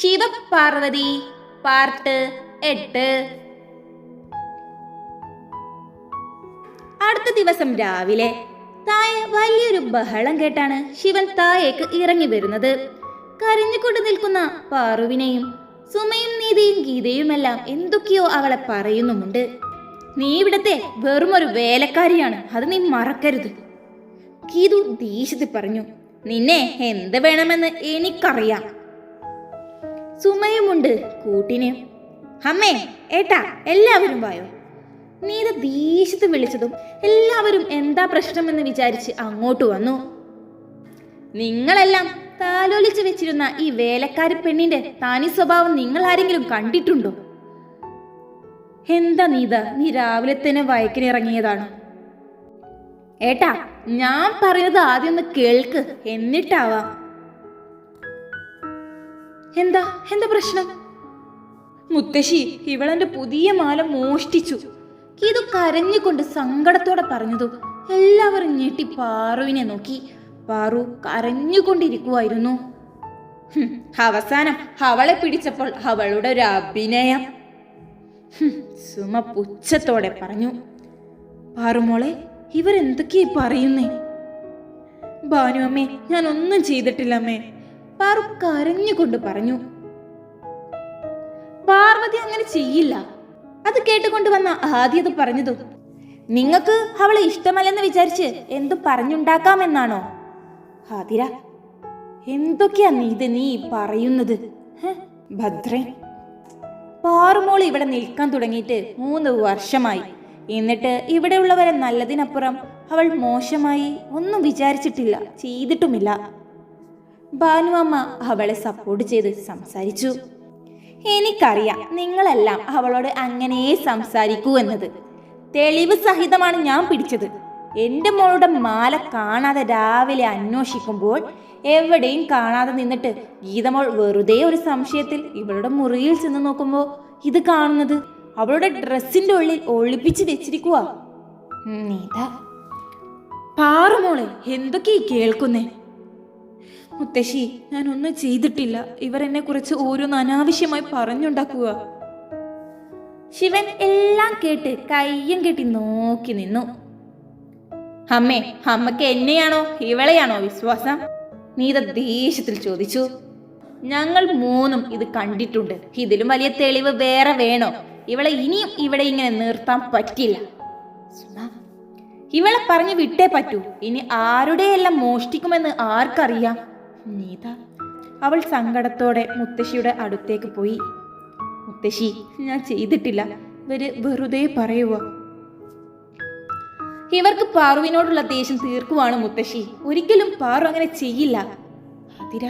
Shivaparvathi part 8. അടുത്ത ദിവസം രാവിലെ താഴെ വലിയൊരു ബഹളം കേട്ടാണ് ശിവൻ താഴേക്ക് ഇറങ്ങി വരുന്നത്. കരഞ്ഞുകൊണ്ട് നിൽക്കുന്ന പാറുവിനെയും സുമയും നീതിയും ഗീതയുമെല്ലാം എന്തൊക്കെയോ അവളെ പറയുന്നുമുണ്ട്. നീ ഇവിടത്തെ വെറുമൊരു വേലക്കാരിയാണ്, അത് നീ മറക്കരുത്. ഗീതു ദേഷ്യത്തിൽ പറഞ്ഞു. നിന്നെ എന്ത് വേണമെന്ന് എനിക്കറിയാം. സുമയുമുണ്ട് കൂട്ടിന്. അമ്മേ, ഏട്ടാ, എല്ലാവരും വായോ. നീത ദേഷ്യത്ത് വിളിച്ചതും എല്ലാവരും എന്താ പ്രശ്നമെന്ന് വിചാരിച്ച് അങ്ങോട്ട് വന്നു. നിങ്ങളെല്ലാം താലോലിച്ച് വെച്ചിരുന്ന ഈ വേലക്കാരി പെണ്ണിന്റെ തനി സ്വഭാവം നിങ്ങൾ ആരെങ്കിലും കണ്ടിട്ടുണ്ടോ? എന്താ നീത, നീ രാവിലെ തന്നെ വയക്കിനിറങ്ങിയതാണ്? ഏട്ടാ, ഞാൻ പറയുന്നത് ആദ്യം ഒന്ന് കേൾക്ക്, എന്നിട്ടാവാം. എന്താ എന്താ പ്രശ്നം? മുത്തശ്ശി, ഇവളെന്റെ പുതിയ മാല മോഷ്ടിച്ചു. ഇത് കരഞ്ഞുകൊണ്ട് സങ്കടത്തോടെ പറഞ്ഞതു എല്ലാവരും ഞെട്ടി പാറുവിനെ നോക്കി. പാറു കരഞ്ഞുകൊണ്ടിരിക്കുവായിരുന്നു. അവസാനം അവളെ പിടിച്ചപ്പോൾ അവളുടെ ഒരു അഭിനയം. സുമ പുച്ഛത്തോടെ പറഞ്ഞു. പാറുമോളെ, ഇവരെന്തൊക്കെയാ പറയുന്നേ? ഭാനുവമ്മേ, ഞാൻ ഒന്നും ചെയ്തിട്ടില്ല അമ്മേ. പാറു കരഞ്ഞുകൊണ്ട് പറഞ്ഞു. പാർവതി അങ്ങനെ ചെയ്യില്ല. അത് കേട്ടുകൊണ്ട് വന്ന ആദ്യത് പറഞ്ഞതു നിങ്ങൾക്ക് അവളെ ഇഷ്ടമല്ലെന്ന് വിചാരിച്ച് എന്തു പറഞ്ഞുണ്ടാക്കാമെന്നാണോ? ആതിര, എന്തൊക്കെയാ നീ പറയുന്നത്? ഭദ്രൻ, പാറുമോൾ ഇവിടെ നിൽക്കാൻ തുടങ്ങിയിട്ട് 3 വർഷമായി. എന്നിട്ട് ഇവിടെയുള്ളവരെ നല്ലതിനപ്പുറം അവൾ മോശമായി ഒന്നും വിചാരിച്ചിട്ടില്ല, ചെയ്തിട്ടുമില്ല. ഭാനുവമ്മ അവളെ സപ്പോർട്ട് ചെയ്ത് സംസാരിച്ചു. എനിക്കറിയാം നിങ്ങളെല്ലാം അവളോട് അങ്ങനെ സംസാരിക്കൂ എന്നത്. തെളിവ് സഹിതമാണ് ഞാൻ പിടിച്ചത്. എൻ്റെ മോളുടെ മാല കാണാതെ രാവിലെ അന്വേഷിക്കുമ്പോൾ എവിടെയും കാണാതെ നിന്നിട്ട് ഗീതമോൾ വെറുതെ ഒരു സംശയത്തിൽ ഇവളുടെ മുറിയിൽ ചെന്ന് നോക്കുമ്പോൾ ഇത് കാണുന്നത് അവളുടെ ഡ്രസ്സിന്റെ ഉള്ളിൽ ഒളിപ്പിച്ച് വെച്ചിരിക്കുക. നീത, പാറുമോളെ, എന്തൊക്കെയാ കേൾക്കുന്നേ? മുത്തശ്ശി, ഞാൻ ഒന്നും ചെയ്തിട്ടില്ല. ഇവരെന്നെ കുറിച്ച് ഓരോന്ന് അനാവശ്യമായി പറഞ്ഞുണ്ടാക്കുക. ശിവൻ എല്ലാം കേട്ട് കയ്യും കെട്ടി നോക്കി നിന്നു. അമ്മേ, അമ്മക്ക് എന്നെയാണോ ഇവളെയാണോ വിശ്വാസം? നീത ദേഷ്യത്തിൽ ചോദിച്ചു. ഞങ്ങൾ 3 ഇത് കണ്ടിട്ടുണ്ട്. ഇതിലും വലിയ തെളിവ് വേറെ വേണോ? ഇവളെ ഇനിയും ഇവിടെ ഇങ്ങനെ നിർത്താൻ പറ്റില്ല. ഇവളെ പറഞ്ഞു വിട്ടേ പറ്റൂ. ഇനി ആരുടെയെല്ലാം മോഷ്ടിക്കുമെന്ന് ആർക്കറിയാം? നീത, അവൾ സങ്കടത്തോടെ മുത്തശ്ശിയുടെ അടുത്തേക്ക് പോയി. മുത്തശ്ശി, ഞാൻ ചെയ്തിട്ടില്ല. വെറുതെ പറയുക. ഇവർക്ക് പാറുവിനോടുള്ള ദേഷ്യം തീർക്കുവാണ് മുത്തശ്ശി. ഒരിക്കലും പാറു അങ്ങനെ ചെയ്യില്ല. അതിര,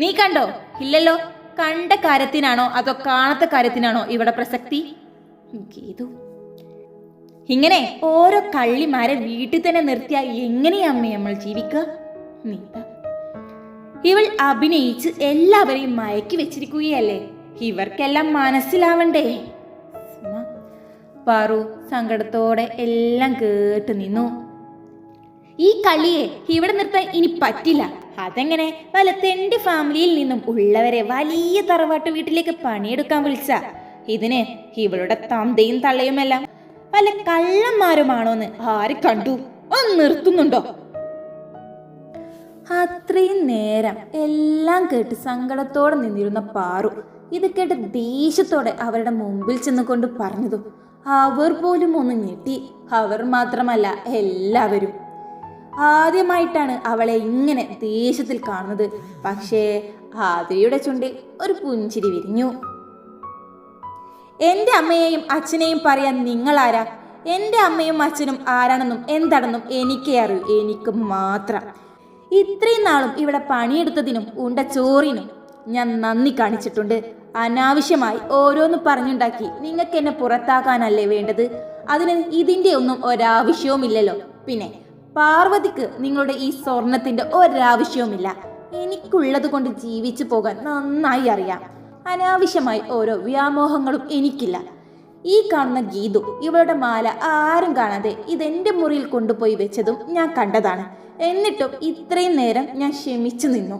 നീ കണ്ടോ? ഇല്ലല്ലോ. കണ്ട കാര്യത്തിനാണോ അതോ കാണാത്ത കാര്യത്തിനാണോ ഇവിടെ പ്രസക്തി? ഗീതു, ഇങ്ങനെ ഓരോ കള്ളിമാരെ വീട്ടിൽ തന്നെ നിർത്തിയാ എങ്ങനെയാ അമ്മേ നമ്മൾ ജീവിക്കുക? നീത, ഇവൾ അഭിനയിച്ച് എല്ലാവരെയും മയക്കി വെച്ചിരിക്കുകയല്ലേ. ഇവർക്കെല്ലാം മനസ്സിലാവണ്ടേ? പാറു സങ്കടത്തോടെ എല്ലാം കേട്ട് നിന്നു. ഈ കളിയെ ഇവിടെ നിർത്താൻ ഇനി പറ്റില്ല. അതെങ്ങനെ പല തെണ്ടി ഫാമിലിയിൽ നിന്നും ഉള്ളവരെ വലിയ തറവാട്ട് വീട്ടിലേക്ക് പണിയെടുക്കാൻ വിളിച്ച ഇതിന് ഇവളുടെ തന്തയും തള്ളയുമെല്ലാം പല കള്ളന്മാരുമാണോന്ന് ആര് കണ്ടു? ഒന്ന് നിർത്തുന്നുണ്ടോ? അത്രയും നേരം എല്ലാം കേട്ട് സങ്കടത്തോടെ നിന്നിരുന്ന പാറു ഇത് കേട്ട് ദേഷ്യത്തോടെ അവരുടെ മുമ്പിൽ ചെന്നുകൊണ്ട് പറഞ്ഞതും അവർ പോലും ഒന്ന് ഞെട്ടി. അവർ മാത്രമല്ല, എല്ലാവരും. ആദ്യമായിട്ടാണ് അവളെ ഇങ്ങനെ ദേഷ്യത്തിൽ കാണുന്നത്. പക്ഷേ ആതിരയുടെ ചുണ്ടിൽ ഒരു പുഞ്ചിരി വിരിഞ്ഞു. എൻ്റെ അമ്മയെയും അച്ഛനെയും പറയാൻ നിങ്ങളാരാ? എൻ്റെ അമ്മയും അച്ഛനും ആരാണെന്നും എന്താണെന്നും എനിക്കേ അറിയൂ, എനിക്ക് മാത്രം. ഇത്രയും നാളും ഇവിടെ പണിയെടുത്തതിനും ഉണ്ട ചോറിനും ഞാൻ നന്ദി കാണിച്ചിട്ടുണ്ട്. അനാവശ്യമായി ഓരോന്ന് പറഞ്ഞുണ്ടാക്കി നിങ്ങൾക്ക് എന്നെ പുറത്താക്കാനല്ലേ വേണ്ടത്? അതിന് ഇതിൻ്റെ ഒന്നും ഒരാവശ്യവുമില്ലല്ലോ. പിന്നെ പാർവതിക്ക് നിങ്ങളുടെ ഈ സ്വർണത്തിൻ്റെ ഒരാവശ്യവുമില്ല. എനിക്കുള്ളത് കൊണ്ട് ജീവിച്ചു പോകാൻ നന്നായി അറിയാം. അനാവശ്യമായി ഓരോ വ്യാമോഹങ്ങളും എനിക്കില്ല. ഈ കാണുന്ന ഗീതു, ഇവളുടെ മാല ആരും കാണാതെ ഇതെന്റെ മുറിയിൽ കൊണ്ടുപോയി വെച്ചതും ഞാൻ കണ്ടതാണ്. എന്നിട്ടും ഇത്രയും നേരം ഞാൻ ക്ഷമിച്ചു നിന്നു.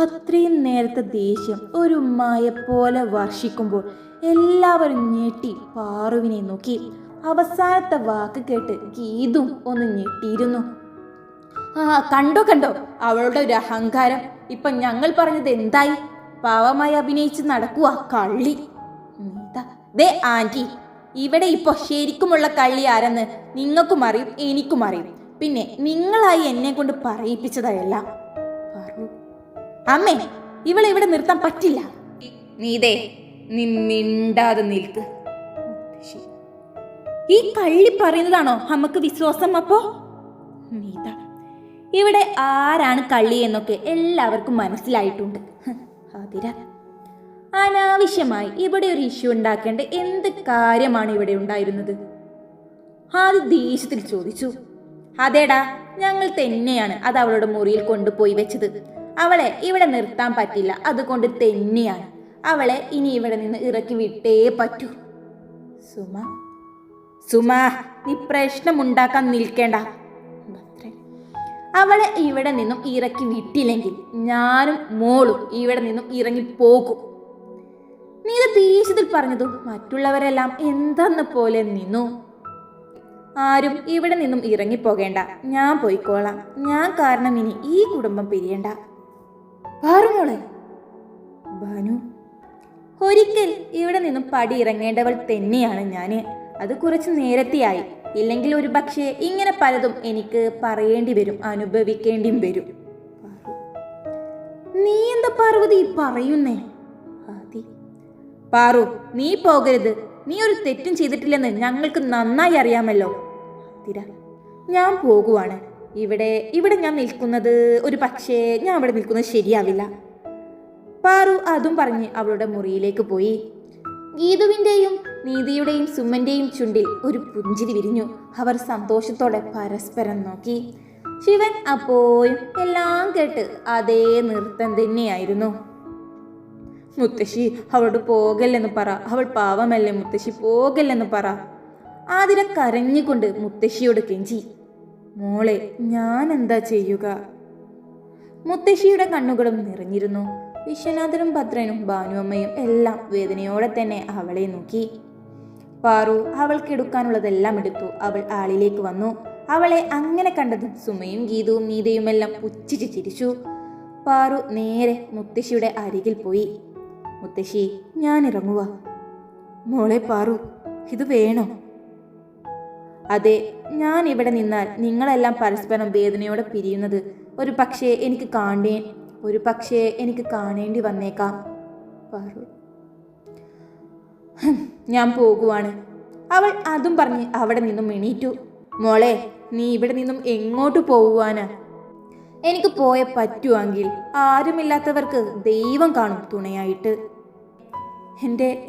അത്രയും നേരത്തെ ദേഷ്യം ഒരു മഴ വർഷിക്കുമ്പോൾ എല്ലാവരും ഞെട്ടി പാറുവിനെ നോക്കി. അവസാനത്തെ വാക്ക് കേട്ട് ഗീതും ഒന്ന് ഞെട്ടിയിരുന്നു. കണ്ടോ കണ്ടോ അവളുടെ ഒരു അഹങ്കാരം. ഇപ്പൊ ഞങ്ങൾ പറഞ്ഞത് എന്തായി? പാവമായി അഭിനയിച്ച് നടക്കുക കള്ളി. ദേ ആന്റി, ഇവിടെ ഇപ്പൊ ശരിക്കുമുള്ള കള്ളി ആരെന്ന് നിങ്ങൾക്കും അറിയും എനിക്കും അറിയും. പിന്നെ നിങ്ങളായി എന്നെ കൊണ്ട് പറയിപ്പിച്ചതല്ല. അമ്മേ, ഇവളെ ഇവിടെ നിർത്താൻ പറ്റില്ല. നീതേ, മിണ്ടാതെ നിൽക്ക്. ഈ കള്ളി പറയുന്നതാണോ അമ്മക്ക് വിശ്വാസം? അപ്പോ നീത, ഇവിടെ ആരാണ് കള്ളി എന്നൊക്കെ എല്ലാവർക്കും മനസ്സിലായിട്ടുണ്ട്. അതിര, അനാവശ്യമായി ഇവിടെ ഒരു ഇഷ്യൂ ഉണ്ടാക്കേണ്ട എന്ത് കാര്യമാണ് ഇവിടെ ഉണ്ടായിരുന്നത്? ആദ്യ ദേഷ്യത്തിൽ ചോദിച്ചു. അതേടാ, ഞങ്ങൾ തന്നെയാണ് അത് അവളുടെ മുറിയിൽ കൊണ്ടുപോയി വെച്ചത്. അവളെ ഇവിടെ നിർത്താൻ പറ്റില്ല, അതുകൊണ്ട് തന്നെയാണ്. അവളെ ഇനി ഇവിടെ നിന്ന് ഇറക്കി വിട്ടേ പറ്റൂ. സുമ, നീ പ്രശ്നമുണ്ടാക്കാൻ നിൽക്കേണ്ട. അവളെ ഇവിടെ നിന്നും ഇറക്കി വിട്ടില്ലെങ്കിൽ ഞാനും മോളും ഇവിടെ നിന്നും ഇറങ്ങിപ്പോകും. നീ ഇത് ദേഷ്യത്തിൽ പറഞ്ഞതും മറ്റുള്ളവരെല്ലാം എന്തെന്ന പോലെ നിന്നു. ആരും ഇവിടെ നിന്നും ഇറങ്ങിപ്പോകേണ്ട, ഞാൻ പോയിക്കോളാം. ഞാൻ കാരണം ഇനി ഈ കുടുംബം പിരിയണ്ട. പാറുമോളെ. ഭാനു, ഒരിക്കൽ ഇവിടെ നിന്നും പടി ഇറങ്ങേണ്ടവൾ തന്നെയാണ് ഞാൻ. അത് കുറച്ച് നേരത്തെയായി. ഇല്ലെങ്കിൽ ഒരു പക്ഷേ ഇങ്ങനെ പലതും എനിക്ക് പറയേണ്ടി വരും, അനുഭവിക്കേണ്ടിയും വരും. നീ എന്താ പാർവതി പറയുന്നേ? പാറു, നീ പോകരുത്. നീ ഒരു തെറ്റും ചെയ്തിട്ടില്ലെന്ന് ഞങ്ങൾക്ക് നന്നായി അറിയാമല്ലോ. ഞാൻ പോകുവാണ്. ഇവിടെ ഞാൻ നിൽക്കുന്നത് ഒരു പക്ഷേ ഞാൻ അവിടെ നിൽക്കുന്നത് ശരിയാവില്ല. പാറു അതും പറഞ്ഞ് അവളുടെ മുറിയിലേക്ക് പോയി. ഗീതുവിൻ്റെയും നീതിയുടെയും സുമന്റെയും ചുണ്ടിൽ ഒരു പുഞ്ചിരി വിരിഞ്ഞു. അവർ സന്തോഷത്തോടെ പരസ്പരം നോക്കി. ശിവൻ അപ്പോഴും എല്ലാം കേട്ട് അതേ നൃത്തം തന്നെയായിരുന്നു. മുത്തശ്ശി, അവളോട് പോകല്ലെന്ന് പറ. അവൾ പാവമല്ലേ മുത്തശ്ശി, പോകല്ലെന്ന് പറ. ആതിര കരഞ്ഞുകൊണ്ട് മുത്തശ്ശിയോട് കെഞ്ചി. മോളെ, ഞാൻ എന്താ ചെയ്യുക? മുത്തശ്ശിയുടെ കണ്ണുകളും നിറഞ്ഞിരുന്നു. വിശ്വനാഥനും ഭദ്രനും ഭാനുവമ്മയും എല്ലാം വേദനയോടെ തന്നെ അവളെ നോക്കി. പാറു അവൾക്കെടുക്കാനുള്ളതെല്ലാം എടുത്തു. അവൾ ആളിലേക്ക് വന്നു. അവളെ അങ്ങനെ കണ്ടതും സുമയും ഗീതവും നീതയുമെല്ലാം പുച്ഛിച്ച് ചിരിച്ചു. പാറു നേരെ മുത്തശ്ശിയുടെ അരികിൽ പോയി. മുത്തശ്ശി, ഞാൻ ഇറങ്ങുക. മോളെ പാറു, ഇത് വേണോ? അതെ, ഞാൻ ഇവിടെ നിന്നാൽ നിങ്ങളെല്ലാം പരസ്പരം വേദനയോടെ പിരിയുന്നത് ഒരു പക്ഷേ എനിക്ക് കാണേണ്ടി വന്നേക്കാം. പാറു, ഞാൻ പോകുവാണ്. അവൾ അതും പറഞ്ഞ് അവിടെ നിന്നും എണീറ്റു. മോളെ, നീ ഇവിടെ നിന്നും എങ്ങോട്ട് പോകുവാനാ? എനിക്ക് പോയ പറ്റുമെങ്കിൽ ആരുമില്ലാത്തവർക്ക് ദൈവം കാണും തുണയായിട്ട്.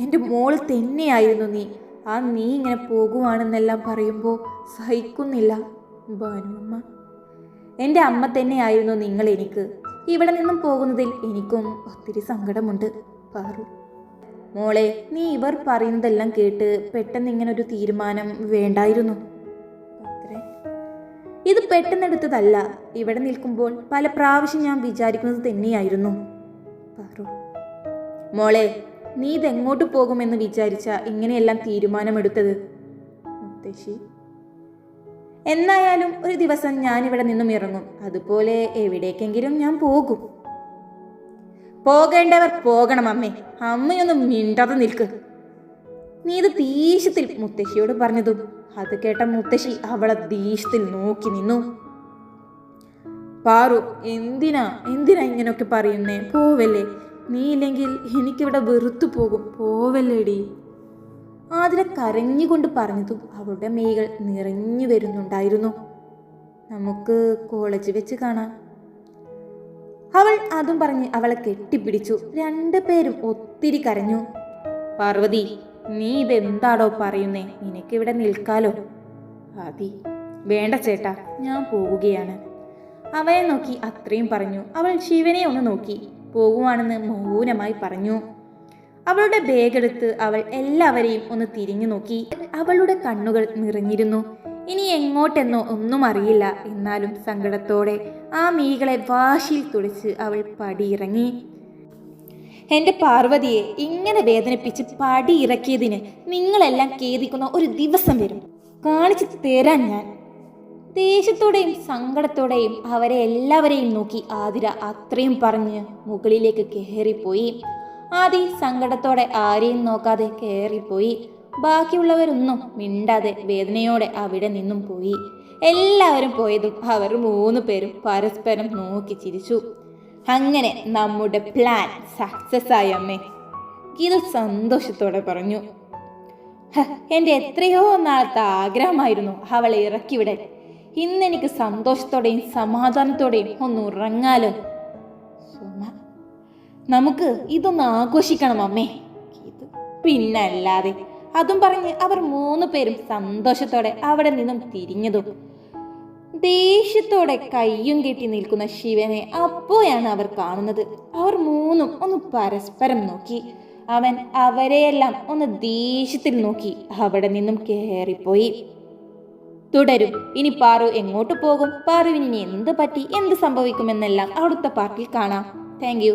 എൻ്റെ മോൾ തന്നെയായിരുന്നു നീ. നീ ഇങ്ങനെ പോകുവാണെന്നെല്ലാം പറയുമ്പോൾ സഹിക്കുന്നില്ല ഭാനുവമ്മ. എൻ്റെ അമ്മ തന്നെയായിരുന്നു നിങ്ങൾ എനിക്ക്. ഇവിടെ നിന്നും പോകുന്നതിൽ എനിക്കും ഒത്തിരി സങ്കടമുണ്ട് പാറു. മോളെ, നീ ഇവർ പറയുന്നതെല്ലാം കേട്ട് പെട്ടെന്ന് ഇങ്ങനെ ഒരു തീരുമാനം വേണ്ടായിരുന്നു. ഇത് പെട്ടെന്നെടുത്തതല്ല. ഇവിടെ നിൽക്കുമ്പോൾ പല പ്രാവശ്യം ഞാൻ വിചാരിക്കുന്നത് തന്നെയായിരുന്നു പാറു. മോളെ, നീ ഇതെങ്ങോട്ട് പോകുമെന്ന് വിചാരിച്ച ഇങ്ങനെയെല്ലാം തീരുമാനമെടുത്തത്? മുത്തശ്ശി, എന്നായാലും ഒരു ദിവസം ഞാൻ ഇവിടെ നിന്നും ഇറങ്ങും. അതുപോലെ എവിടേക്കെങ്കിലും ഞാൻ പോകും. പോകേണ്ടവർ പോകണം അമ്മേ. അമ്മയൊന്നും മിണ്ടാതെ നിൽക്ക്. നീ ഇത് ദേഷ്യത്തിൽ മുത്തശ്ശിയോട് പറഞ്ഞതും അത് കേട്ട മുത്തശ്ശി അവളെ ദേഷ്യത്തിൽ നോക്കി നിന്നു. പാറു, എന്തിനാ ഇങ്ങനെയൊക്കെ പറയുന്നേ? പോവല്ലേ? നീ ഇല്ലെങ്കിൽ എനിക്കിവിടെ വെറുത്തു പോകും. പോവല്ലേടി? ആതിര കരഞ്ഞുകൊണ്ട് പറഞ്ഞതും അവളുടെ മെയ്കൾ നിറഞ്ഞു വരുന്നുണ്ടായിരുന്നു. നമുക്ക് കോളേജ് വെച്ച് കാണാം. അവൾ അതും പറഞ്ഞ് അവളെ കെട്ടിപ്പിടിച്ചു. രണ്ടുപേരും ഒത്തിരി കരഞ്ഞു. പാർവതി, നീ ഇതെന്താടോ പറയുന്നേ? നിനക്കിവിടെ നിൽക്കാലോ. വേണ്ട ചേട്ടാ, ഞാൻ പോവുകയാണ്. അവനെ നോക്കി അത്രയും പറഞ്ഞു. അവൾ ശിവനെ ഒന്ന് നോക്കി പോകുവാണെന്ന് മൗനമായി പറഞ്ഞു. അവളുടെ ബാഗെടുത്ത് അവൾ എല്ലാവരെയും ഒന്ന് തിരിഞ്ഞു നോക്കി. അവളുടെ കണ്ണുകൾ നിറഞ്ഞിരുന്നു. ഇനി എങ്ങോട്ടെന്നോ ഒന്നും അറിയില്ല. എന്നാലും സങ്കടത്തോടെ ആ മീകളെ വാശിയിൽ തുടിച്ച് അവൾ പടിയിറങ്ങി. എൻ്റെ പാർവതിയെ ഇങ്ങനെ വേദനിപ്പിച്ച് പടിയിറക്കിയതിന് നിങ്ങളെല്ലാം ഖേദിക്കുന്ന ഒരു ദിവസം വരും, കാണിച്ചു തരാൻ ഞാൻ. ദേഷ്യത്തോടെയും സങ്കടത്തോടെയും അവരെ എല്ലാവരെയും നോക്കി ആതിര അത്രയും പറഞ്ഞ് മുകളിലേക്ക് കയറിപ്പോയി. ആദി സങ്കടത്തോടെ ആരെയും നോക്കാതെ കയറിപ്പോയി. ബാക്കിയുള്ളവരൊന്നും മിണ്ടാതെ വേദനയോടെ അവിടെ നിന്നും പോയി. എല്ലാവരും പോയതും അവർ 3 പേരും പരസ്പരം നോക്കി ചിരിച്ചു. അങ്ങനെ നമ്മുടെ പ്ലാൻ സക്സസ് ആയി അമ്മേ, ഗീതു സന്തോഷത്തോടെ പറഞ്ഞു. എൻ്റെ എത്രയോ നാളത്തെ ആഗ്രഹമായിരുന്നു അവളെ ഇറക്കിവിടാൻ. ഇന്നെനിക്ക് സന്തോഷത്തോടെയും സമാധാനത്തോടെയും ഒന്ന് ഉറങ്ങാലോ. നമുക്ക് ഇതൊന്ന് ആഘോഷിക്കണം അമ്മേ. പിന്നല്ലാതെ. അതും പറഞ്ഞ് അവർ 3 പേരും സന്തോഷത്തോടെ അവിടെ നിന്നും തിരിഞ്ഞതും ദേഷ്യത്തോടെ കയ്യും കെട്ടി നിൽക്കുന്ന ശിവനെ അപ്പോഴാണ് അവർ കാണുന്നത്. അവർ 3 ഒന്ന് പരസ്പരം നോക്കി. അവൻ അവരെയെല്ലാം ഒന്ന് ദേഷ്യത്തിൽ നോക്കി അവിടെ നിന്നും കയറിപ്പോയി. തുടരും. ഇനി പാറു എങ്ങോട്ട് പോകും, പാറുവിന് എന്ത് പറ്റി, എന്ത് സംഭവിക്കുമെന്നെല്ലാം അടുത്ത പാർട്ടിൽ കാണാം. Thank you.